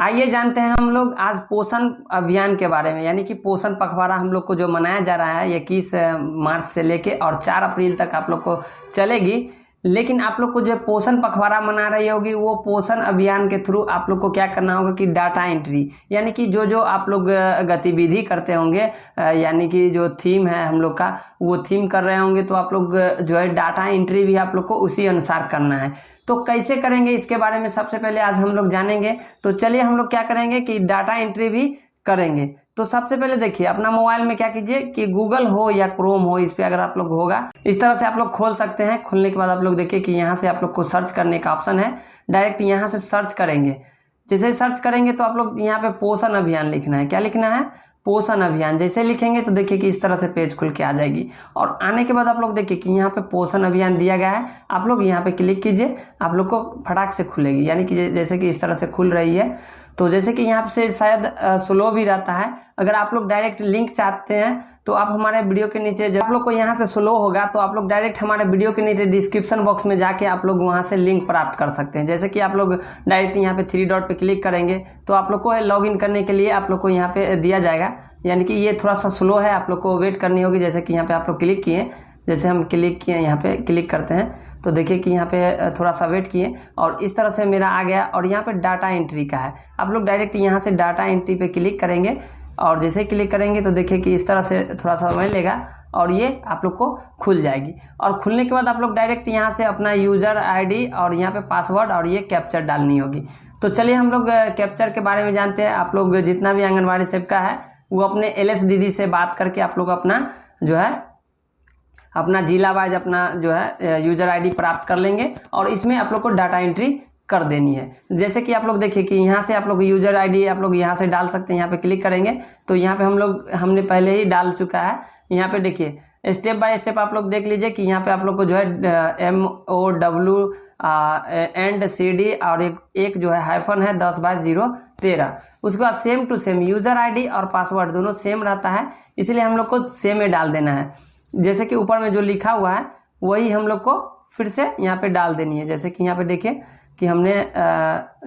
आइए जानते हैं हम लोग आज पोषण अभियान के बारे में, यानी कि पोषण पखवाड़ा हम लोग को जो मनाया जा रहा है 21 मार्च से लेके और 4 अप्रैल तक आप लोग को चलेगी। लेकिन आप लोग को जो पोषण पखवाड़ा मना रही होगी वो पोषण अभियान के थ्रू आप लोग को क्या करना होगा कि डाटा एंट्री, यानी कि जो आप लोग गतिविधि करते होंगे, यानी कि जो थीम है हम लोग का वो थीम कर रहे होंगे, तो आप लोग जो है डाटा एंट्री भी आप लोग को उसी अनुसार करना है। तो कैसे करेंगे इसके बारे में सबसे पहले आज हम लोग जानेंगे। तो चलिए हम लोग क्या करेंगे कि डाटा एंट्री भी करेंगे। तो सबसे पहले देखिए अपना मोबाइल में क्या कीजिए कि गूगल हो या क्रोम हो, इस पे अगर आप लोग होगा इस तरह से आप लोग खोल सकते हैं। खोलने के बाद आप लोग देखिए कि यहाँ से आप लोग को सर्च करने का ऑप्शन है, डायरेक्ट यहाँ से सर्च करेंगे। जैसे सर्च करेंगे तो आप लोग यहाँ पे पोषण अभियान लिखना है। क्या लिखना है? पोषण अभियान। जैसे लिखेंगे तो देखिए कि इस तरह से पेज खुल के आ जाएगी और आने के बाद आप लोग देखिए कि यहाँ पे पोषण अभियान दिया गया है। आप लोग यहाँ पे क्लिक कीजिए, आप लोग को फटाक से खुलेगी, यानी कि जैसे कि इस तरह से खुल रही है। तो जैसे कि यहाँ से शायद स्लो भी रहता है। अगर आप लोग डायरेक्ट लिंक चाहते हैं तो आप हमारे वीडियो के नीचे, जब आप लोग को यहाँ से स्लो होगा तो आप लोग डायरेक्ट हमारे वीडियो के नीचे डिस्क्रिप्शन बॉक्स में जाके आप लोग वहाँ से लिंक प्राप्त कर सकते हैं। जैसे कि आप लोग डायरेक्ट यहाँ पे 3 डॉट पे क्लिक करेंगे तो आप लोग को लॉगिन करने के लिए आप लोग को यहाँ पे दिया जाएगा, यानी कि ये थोड़ा सा स्लो है, आप लोग को वेट करनी होगी। जैसे कि यहाँ पे आप लोग क्लिक किए, जैसे हम क्लिक किए यहाँ पे क्लिक करते हैं तो देखिए कि यहाँ पे थोड़ा सा वेट किए और इस तरह से मेरा आ गया और यहाँ पे डाटा एंट्री का है। आप लोग डायरेक्ट यहाँ से डाटा एंट्री पे क्लिक करेंगे और जैसे क्लिक करेंगे तो देखिए कि इस तरह से थोड़ा सा समय लेगा और ये आप लोग को खुल जाएगी। और खुलने के बाद आप लोग डायरेक्ट यहाँ से अपना यूजर आईडी और यहाँ पे पासवर्ड और ये कैप्चर डालनी होगी। तो चलिए हम लोग कैप्चर के बारे में जानते हैं। आप लोग जितना भी आंगनबाड़ी सेविका है वो अपने एलएस दीदी से बात करके आप लोग अपना जो है अपना जिला वाइज अपना जो है यूजर आईडी प्राप्त कर लेंगे और इसमें आप लोग को डाटा एंट्री कर देनी है। जैसे कि आप लोग देखिए कि यहाँ से आप लोग यूजर आईडी आप लोग यहाँ से डाल सकते हैं। यहाँ पे क्लिक करेंगे तो यहाँ पे हमने पहले ही डाल चुका है। यहाँ पे देखिए स्टेप बाय स्टेप आप लोग देख लीजिए कि यहाँ पे आप लोग को जो है MOW एंड CD और एक जो है हाइफन है 10/013। उसके बाद same to same user ID और पासवर्ड दोनों सेम रहता है, इसलिए हम लोग को सेम में डाल देना है। जैसे कि ऊपर में जो लिखा हुआ है वही हम लोग को फिर से यहाँ पे डाल देनी है। जैसे कि यहाँ पे देखिए कि हमने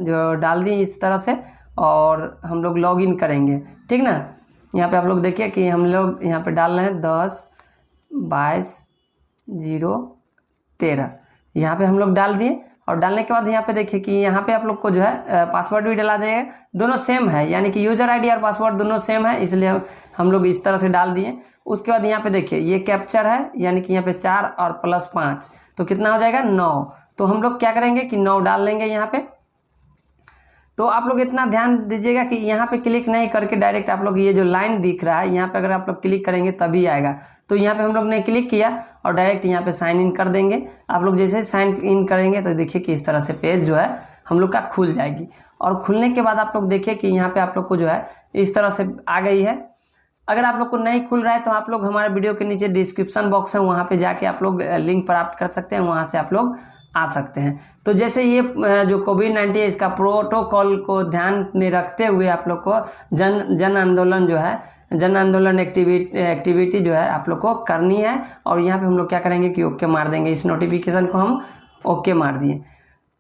जो डाल दी इस तरह से और हम लोग लॉग इन करेंगे, ठीक ना। यहाँ पे आप लोग देखिए कि हम लोग यहाँ पे डाल रहे हैं 10/013। यहाँ पे हम लोग डाल दिए और डालने के बाद यहाँ पे देखिए कि यहाँ पे आप लोग को जो है पासवर्ड भी डाला जाएगा, दोनों सेम है, यानी कि यूजर आईडी और पासवर्ड दोनों सेम है, इसलिए हम लोग इस तरह से डाल दिए। उसके बाद यहाँ पे देखिए ये कैप्चर है, यानी कि यहाँ पे 4 और +5 तो कितना हो जाएगा 9। तो हम लोग क्या करेंगे कि 9 डाल लेंगे यहाँ पे। तो आप लोग इतना ध्यान दीजिएगा कि यहाँ पे क्लिक नहीं करके डायरेक्ट आप लोग ये जो लाइन दिख रहा है यहाँ पे अगर आप लोग क्लिक करेंगे तभी आएगा। तो यहाँ पे हम लोग ने क्लिक किया और डायरेक्ट यहाँ पे साइन इन कर देंगे। आप लोग जैसे साइन इन करेंगे तो देखिए कि इस तरह से पेज जो है हम लोग का खुल जाएगी और खुलने के बाद आप लोग देखिए कि यहाँ पे आप लोग को जो है इस तरह से आ गई है। अगर आप लोग को नहीं खुल रहा है तो आप लोग हमारे वीडियो के नीचे डिस्क्रिप्शन बॉक्स है, वहाँ पे जाके आप लोग लिंक प्राप्त कर सकते हैं, वहाँ से आप लोग आ सकते हैं। तो जैसे ये जो कोविड-19 इसका प्रोटोकॉल को ध्यान में रखते हुए आप लोग को जन आंदोलन जो है जन आंदोलन एक्टिविटी जो है आप लोग को करनी है। और यहाँ पे हम लोग क्या करेंगे कि ओके मार देंगे, इस नोटिफिकेशन को हम ओके मार दिए।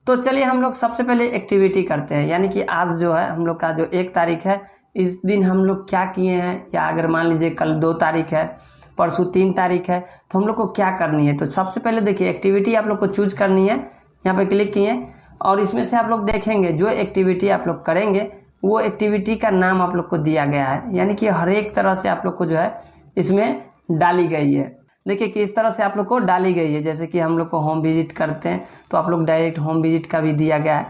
तो चलिए हम लोग सबसे पहले एक्टिविटी करते हैं, यानी कि आज जो है हम लोग का जो 1 तारीख है, इस दिन हम लोग क्या किए हैं, या अगर मान लीजिए कल 2 तारीख है, परसों 3 तारीख है, तो हम लोग को क्या करनी है। तो सबसे पहले देखिए एक्टिविटी आप लोग को चूज करनी है। यहाँ पे क्लिक किए और इसमें से आप लोग देखेंगे जो एक्टिविटी आप लोग करेंगे वो एक्टिविटी का नाम आप लोग को दिया गया है, यानी कि हर एक तरह से आप लोग को जो है इसमें डाली गई है। देखिए कि इस तरह से आप लोग को डाली गई है। जैसे कि हम लोग को होम विजिट करते हैं तो आप लोग डायरेक्ट होम विजिट का भी दिया गया है,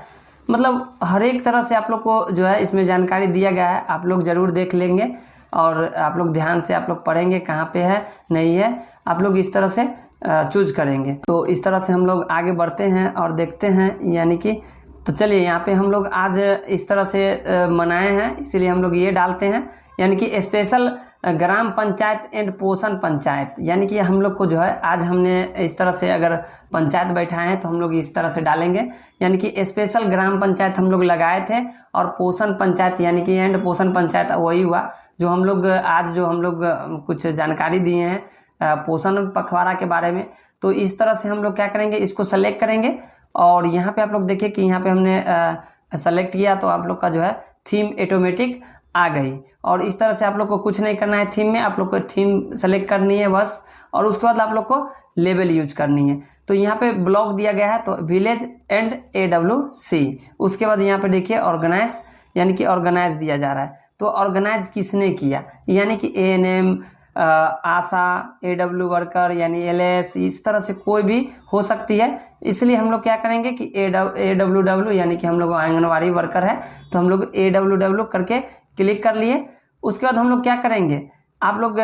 मतलब हर एक तरह से आप लोग को जो है इसमें जानकारी दिया गया है। आप लोग ज़रूर देख लेंगे और आप लोग ध्यान से आप लोग पढ़ेंगे कहाँ पे है नहीं है, आप लोग इस तरह से चूज करेंगे। तो इस तरह से हम लोग आगे बढ़ते हैं और देखते हैं, यानी कि तो चलिए यहाँ पे हम लोग आज इस तरह से मनाए हैं, इसीलिए हम लोग ये डालते हैं, यानी कि स्पेशल ग्राम पंचायत एंड पोषण पंचायत, यानी कि हम लोग को जो है आज हमने इस तरह से अगर पंचायत बैठाए हैं तो हम लोग इस तरह से डालेंगे, यानी कि स्पेशल ग्राम पंचायत हम लोग लगाए थे और पोषण पंचायत यानी कि एंड पोषण पंचायत वही हुआ जो हम लोग आज जो हम लोग कुछ जानकारी दिए हैं पोषण पखवाड़ा के बारे में। तो इस तरह से हम लोग क्या करेंगे, इसको सेलेक्ट करेंगे और यहाँ पे आप लोग देखिए कि यहाँ पे हमने सेलेक्ट किया तो आप लोग का जो है थीम ऑटोमेटिक आ गई। और इस तरह से आप लोग को कुछ नहीं करना है थीम में, आप लोग को थीम सेलेक्ट करनी है बस, और उसके बाद आप लोग को लेबल यूज करनी है। तो यहाँ पे ब्लॉक दिया गया है, तो विलेज एंड AWC। उसके बाद यहाँ पे देखिए ऑर्गेनाइज, यानी कि ऑर्गेनाइज दिया जा रहा है। तो ऑर्गेनाइज किसने किया, यानी कि ANM, आशा, AW वर्कर यानी LS, इस तरह से कोई भी हो सकती है। इसलिए हम लोग क्या करेंगे कि AWW यानी कि हम लोग आंगनवाड़ी वर्कर है, तो हम लोग AWW करके क्लिक कर लिए। उसके बाद हम लोग क्या करेंगे, आप लोग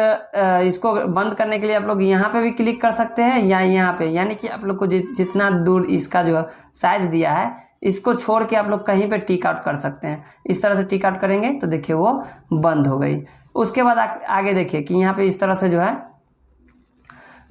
इसको बंद करने के लिए आप लोग यहाँ पे भी क्लिक कर सकते हैं या यहाँ पे, यानी कि आप लोग को जितना दूर इसका जो साइज दिया है इसको छोड़ के आप लोग कहीं पे टिक आउट कर सकते हैं। इस तरह से टिक आउट करेंगे तो देखिए वो बंद हो गई। उसके बाद आगे देखिए कि यहाँ पे इस तरह से जो है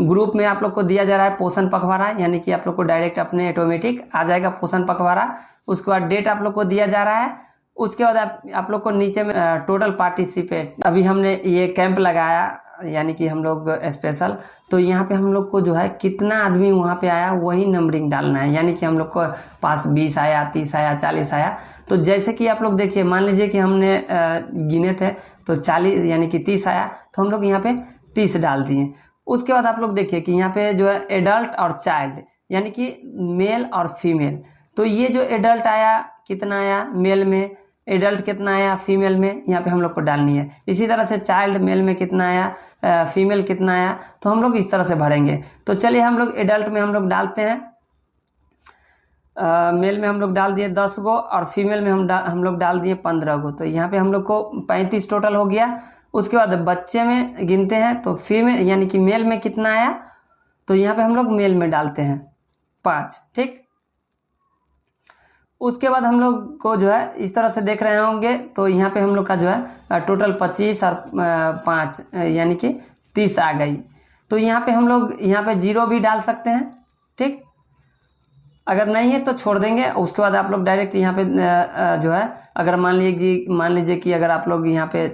ग्रुप में आप लोग को दिया जा रहा है पोषण पखवाड़ा, यानी कि आप लोग को डायरेक्ट अपने ऑटोमेटिक आ जाएगा पोषण पखवाड़ा। उसके बाद डेट आप लोग को दिया जा रहा है। उसके बाद आप लोग को नीचे में टोटल पार्टिसिपेट, अभी हमने ये कैंप लगाया यानी कि हम लोग स्पेशल, तो यहाँ पे हम लोग को जो है कितना आदमी वहाँ पे आया वही नंबरिंग डालना है, यानी कि हम लोग को पास 20 आया, 30 आया, 40 आया। तो जैसे कि आप लोग देखिए, मान लीजिए कि हमने गिने थे तो 40 यानी कि 30 आया, तो हम लोग यहाँ पे 30 डाल दिए। उसके बाद आप लोग देखिए कि यहाँ पे जो है एडल्ट और चाइल्ड, यानी कि मेल और फीमेल। तो ये जो एडल्ट आया कितना आया मेल में, एडल्ट कितना आया फीमेल में, यहाँ पे हम लोग को डालनी है। इसी तरह से चाइल्ड मेल में कितना आया, फीमेल कितना आया, तो हम लोग इस तरह से भरेंगे। तो चलिए हम लोग एडल्ट में हम लोग डालते हैं, मेल में हम लोग डाल दिए 10 गो और फीमेल में हम लोग डाल दिए 15 गो। तो यहाँ पे हम लोग को 35 टोटल हो गया। उसके बाद बच्चे में गिनते हैं, तो फीमेल यानी कि मेल में कितना आया, तो यहाँ पे हम लोग मेल में डालते हैं 5, ठीक। उसके बाद हम लोग को जो है इस तरह से देख रहे होंगे, तो यहाँ पे हम लोग का जो है टोटल 25 और 5 यानी कि 30 आ गई। तो यहाँ पे हम लोग यहाँ पे 0 भी डाल सकते हैं, ठीक। अगर नहीं है तो छोड़ देंगे। उसके बाद आप लोग डायरेक्ट यहाँ पे जो है, अगर मान लीजिए कि अगर आप लोग यहाँ पे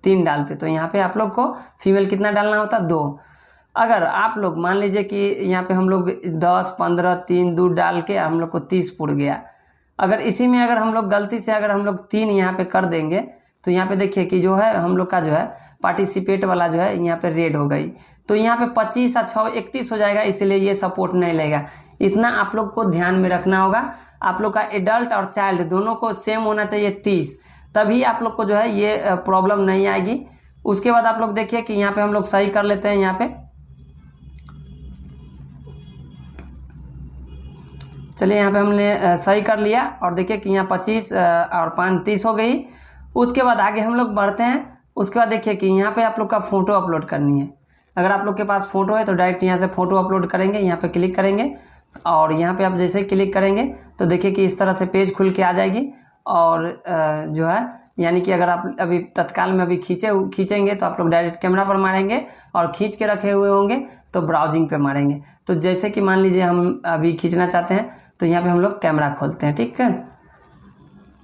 3 डालते, तो यहाँ पे आप लोग को फीमेल कितना डालना होता, 2। अगर आप लोग मान लीजिए कि यहाँ पे हम लोग 10, 15, 3, 2 डाल के हम लोग को 30 पुड़ गया। अगर इसी में अगर हम लोग गलती से अगर हम लोग 3 यहाँ पे कर देंगे, तो यहाँ पे देखिए कि जो है हम लोग का जो है पार्टिसिपेट वाला जो है यहाँ पे रेड हो गई। तो यहाँ पे 25 और 6 31 हो जाएगा, इसलिए ये सपोर्ट नहीं लेगा। इतना आप लोग को ध्यान में रखना होगा। आप लोग का एडल्ट और चाइल्ड दोनों को सेम होना चाहिए 30, तभी आप लोग को जो है ये प्रॉब्लम नहीं आएगी। उसके बाद आप लोग देखिए कि यहाँ पे हम लोग सही कर लेते हैं। यहाँ पे चलिए यहाँ पे हमने सही कर लिया और देखिए कि यहाँ 25 और 5 30 हो गई। उसके बाद आगे हम लोग बढ़ते हैं। उसके बाद देखिए कि यहाँ पे आप लोग का फ़ोटो अपलोड करनी है। अगर आप लोग के पास फ़ोटो है तो डायरेक्ट यहाँ से फ़ोटो अपलोड करेंगे, यहाँ पे क्लिक करेंगे और यहाँ पे आप जैसे क्लिक करेंगे तो देखिए कि इस तरह से पेज खुल के आ जाएगी। और जो है यानी कि अगर आप अभी तत्काल में अभी खींचेंगे तो आप लोग डायरेक्ट कैमरा पर मारेंगे और खींच के रखे हुए होंगे तो ब्राउजिंग पे मारेंगे। तो जैसे कि मान लीजिए हम अभी खींचना चाहते हैं तो यहाँ पे हम लोग कैमरा खोलते हैं, ठीक है।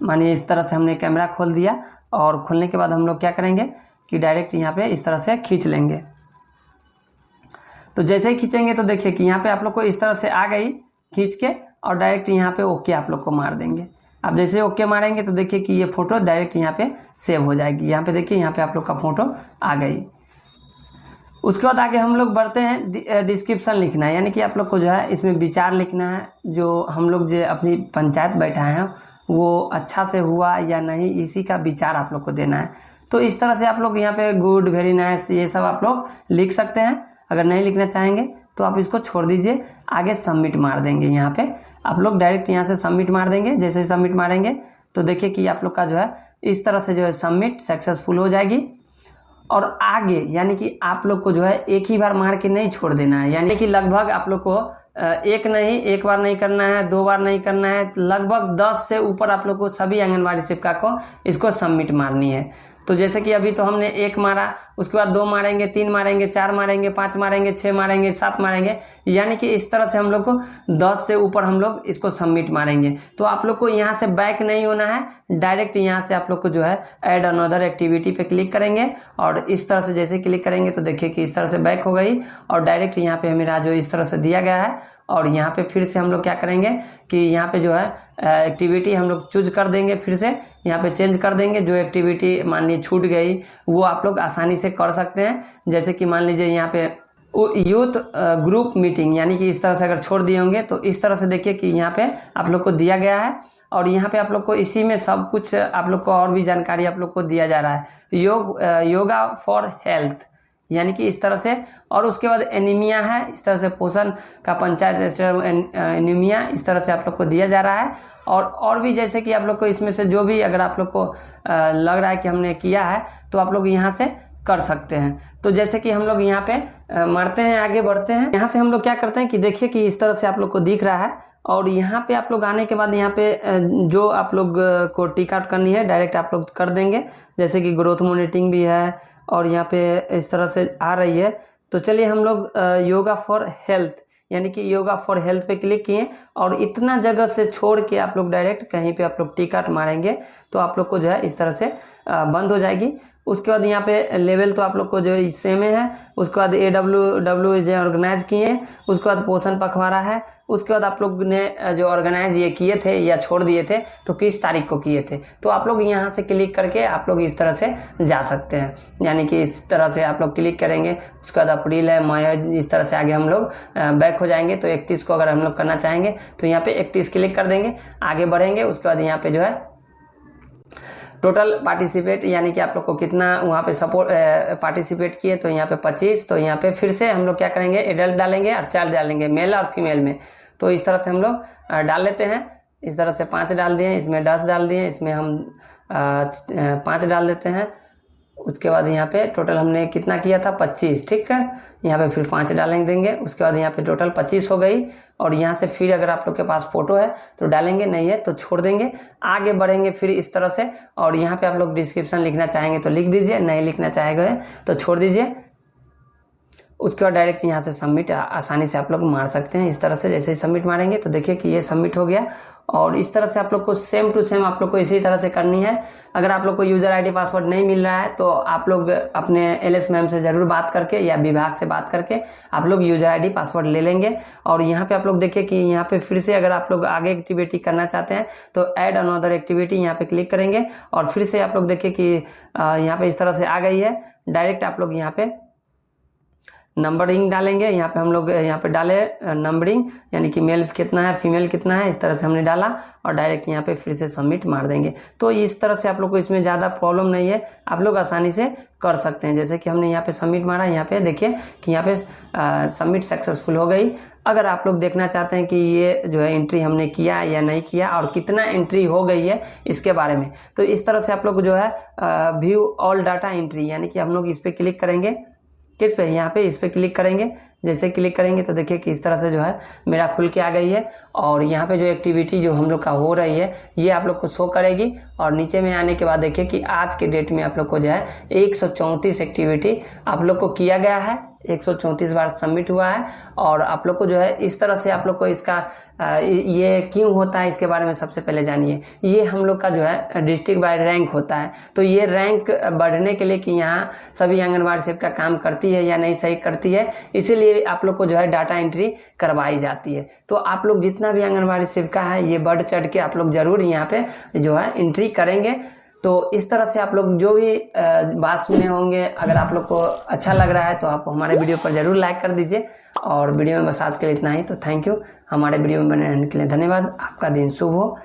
मानिए इस तरह से हमने कैमरा खोल दिया और खोलने के बाद हम लोग क्या करेंगे कि डायरेक्ट यहाँ पे इस तरह से खींच लेंगे। तो जैसे ही खींचेंगे तो देखिए कि यहाँ पे आप लोग को इस तरह से आ गई खींच के, और डायरेक्ट यहाँ पे ओके आप लोग को मार देंगे। आप जैसे ओके मारेंगे तो देखिए कि ये फ़ोटो डायरेक्ट यहाँ पे सेव हो जाएगी। यहाँ पे देखिए यहाँ पे आप लोग का फ़ोटो आ गई। उसके बाद आगे हम लोग बढ़ते हैं। डिस्क्रिप्शन लिखना है, यानी कि आप लोग को जो है इसमें विचार लिखना है, जो हम लोग जो अपनी पंचायत बैठाए हैं वो अच्छा से हुआ या नहीं, इसी का विचार आप लोग को देना है। तो इस तरह से आप लोग यहाँ पे गुड, वेरी नाइस, ये सब आप लोग लिख सकते हैं। अगर नहीं लिखना चाहेंगे तो आप इसको छोड़ दीजिए, आगे सबमिट मार देंगे। यहाँ पे आप लोग डायरेक्ट यहाँ से सबमिट मार देंगे। जैसे ही सबमिट मारेंगे तो देखिए कि आप लोग का जो है इस तरह से जो है सबमिट सक्सेसफुल हो जाएगी। और आगे यानी कि आप लोग को जो है एक ही बार मार के नहीं छोड़ देना है, यानी कि लगभग आप लोग को एक बार नहीं करना है, 2 बार नहीं करना है, लगभग 10 से ऊपर आप लोग को सभी आंगनवाड़ी सेविका को इसको सबमिट मारनी है। तो जैसे कि अभी तो हमने 1 मारा, उसके बाद 2 मारेंगे, 3 मारेंगे, 4 मारेंगे, 5 मारेंगे, 6 मारेंगे, 7 मारेंगे, यानी कि इस तरह से हम लोग को 10 से ऊपर हम लोग इसको सबमिट मारेंगे। तो आप लोग को यहाँ से बैक नहीं होना है, डायरेक्ट यहाँ से आप लोग को जो है ऐड अनदर एक्टिविटी पे क्लिक करेंगे और इस तरह से जैसे क्लिक करेंगे तो देखिए कि इस तरह से बैक हो गई और डायरेक्ट यहाँ पे मेरा जो इस तरह से दिया गया है और यहाँ पे फिर से हम लोग क्या करेंगे कि यहाँ पे जो है एक्टिविटी हम लोग चूज कर देंगे, फिर से यहाँ पे चेंज कर देंगे। जो एक्टिविटी मान लीजिए छूट गई वो आप लोग आसानी से कर सकते हैं। जैसे कि मान लीजिए यहाँ पे यूथ ग्रुप मीटिंग, यानी कि इस तरह से अगर छोड़ दिए होंगे तो इस तरह से देखिए कि यहाँ पे आप लोग को दिया गया है और यहाँ पे आप लोग को इसी में सब कुछ आप लोग को और भी जानकारी आप लोग को दिया जा रहा है। योगा फॉर हेल्थ, यानी कि इस तरह से। और उसके बाद एनीमिया है, इस तरह से पोषण का पंचायत स्तर एनीमिया, इस तरह से आप लोग को दिया जा रहा है। और भी जैसे कि आप लोग को इसमें से जो भी अगर आप लोग को लग रहा है कि हमने किया है तो आप लोग यहाँ से कर सकते हैं। तो जैसे कि हम लोग यहाँ पे मारते हैं, आगे बढ़ते हैं। यहाँ से हम लोग क्या करते हैं कि देखिए कि इस तरह से आप लोग को दिख रहा है और यहाँ पे आप लोग आने के बाद यहाँ पे जो आप लोग को टिक आउट करनी है डायरेक्ट आप लोग कर देंगे। जैसे कि ग्रोथ मॉनिटरिंग भी है और यहाँ पे इस तरह से आ रही है। तो चलिए हम लोग योगा फॉर हेल्थ, यानी कि योगा फॉर हेल्थ पे क्लिक किए और इतना जगह से छोड़ के आप लोग डायरेक्ट कहीं पे आप लोग टिक आउट मारेंगे तो आप लोग को जो है इस तरह से बंद हो जाएगी। उसके बाद यहाँ पे लेवल तो आप लोग को जो सेम है। उसके बाद AWW जो ऑर्गेनाइज किए, उसके बाद पोषण पखवाड़ा है। उसके बाद आप लोग ने जो ऑर्गेनाइज ये किए थे या छोड़ दिए थे तो किस तारीख को किए थे, तो आप लोग यहाँ से क्लिक करके आप लोग इस तरह से जा सकते हैं। यानी कि इस तरह से आप लोग क्लिक करेंगे, उसके बाद अप्रैल है, मई है, इस तरह से आगे हम लोग बैक हो जाएंगे। तो 31 को अगर हम लोग करना चाहेंगे तो यहाँ पे 31 क्लिक कर देंगे, आगे बढ़ेंगे। उसके बाद यहाँ पे जो है टोटल पार्टिसिपेट, यानी कि आप लोग को कितना वहाँ पे सपोर्ट पार्टिसिपेट किए, तो यहाँ पे 25। तो यहाँ पे फिर से हम लोग क्या करेंगे, एडल्ट डालेंगे और चाइल्ड डालेंगे, मेल और फीमेल में। तो इस तरह से हम लोग डाल लेते हैं। इस तरह से 5 डाल दिए, इसमें 10 डाल दिए, इसमें हम 5 डाल देते हैं। उसके बाद यहाँ पे टोटल हमने कितना किया था, 25, ठीक है। यहाँ पे फिर 5 डालेंगे देंगे। उसके बाद यहाँ पे टोटल 25 हो गई। और यहाँ से फिर अगर आप लोग के पास फोटो है तो डालेंगे, नहीं है तो छोड़ देंगे। आगे बढ़ेंगे फिर इस तरह से। और यहाँ पे आप लोग डिस्क्रिप्शन लिखना चाहेंगे तो लिख दीजिए, नहीं लिखना चाहेंगे तो छोड़ दीजिए। उसके बाद डायरेक्ट यहाँ से सबमिट आसानी से आप लोग मार सकते हैं। इस तरह से जैसे ही सबमिट मारेंगे तो देखिए कि ये सबमिट हो गया। और इस तरह से आप लोग को सेम टू सेम आप लोग को इसी तरह से करनी है। अगर आप लोग को यूज़र आईडी पासवर्ड नहीं मिल रहा है तो आप लोग अपने LS मैम से ज़रूर बात करके या विभाग से बात करके आप लोग यूज़र आईडी पासवर्ड ले लेंगे। और यहाँ पे आप लोग देखिए कि यहाँ पे फिर से अगर आप लोग आगे एक्टिविटी करना चाहते हैं तो ऐड अनदर एक्टिविटी यहाँ पे क्लिक करेंगे। और फिर से आप लोग देखिए कि यहाँ पे इस तरह से आ गई है। डायरेक्ट आप लोग यहाँ पे नंबरिंग डालेंगे। यहाँ पे हम लोग यहाँ पे डाले नंबरिंग, यानी कि मेल कितना है, फीमेल कितना है, इस तरह से हमने डाला और डायरेक्ट यहाँ पे फिर से सबमिट मार देंगे। तो इस तरह से आप लोग को इसमें ज़्यादा प्रॉब्लम नहीं है, आप लोग आसानी से कर सकते हैं। जैसे कि हमने यहाँ पे सबमिट मारा, यहाँ पे देखिए कि यहाँ पे सबमिट सक्सेसफुल हो गई। अगर आप लोग देखना चाहते हैं कि ये जो है एंट्री हमने किया या नहीं किया और कितना एंट्री हो गई है इसके बारे में, तो इस तरह से आप लोग जो है व्यू ऑल डाटा एंट्री, यानी कि हम लोग इस पर क्लिक करेंगे। किस पे, यहाँ पे इस पे क्लिक करेंगे। जैसे क्लिक करेंगे तो देखिए कि इस तरह से जो है मेरा खुल के आ गई है। और यहाँ पे जो एक्टिविटी जो हम लोग का हो रही है ये आप लोग को शो करेगी। और नीचे में आने के बाद देखिए कि आज के डेट में आप लोग को जो है 134 एक्टिविटी आप लोग को किया गया है, 134 बार सबमिट हुआ है। और आप लोग को जो है इस तरह से आप लोग को इसका ये क्यों होता है इसके बारे में सबसे पहले जानिए। ये हम लोग का जो है डिस्ट्रिक्ट बाय रैंक होता है। तो ये रैंक बढ़ने के लिए कि यहाँ सभी आंगनबाड़ी सेविका काम करती है या नहीं सही करती है, इसीलिए आप लोग को जो है डाटा एंट्री करवाई जाती है। तो आप लोग जितना भी आंगनबाड़ी सेविका है ये बढ़ चढ़ के आप लोग जरूर यहाँ पे जो है एंट्री करेंगे। तो इस तरह से आप लोग जो भी बात सुने होंगे, अगर आप लोग को अच्छा लग रहा है तो आप हमारे वीडियो पर ज़रूर लाइक कर दीजिए। और वीडियो में बस आज के लिए इतना ही। तो थैंक यू, हमारे वीडियो में बने रहने के लिए धन्यवाद। आपका दिन शुभ हो।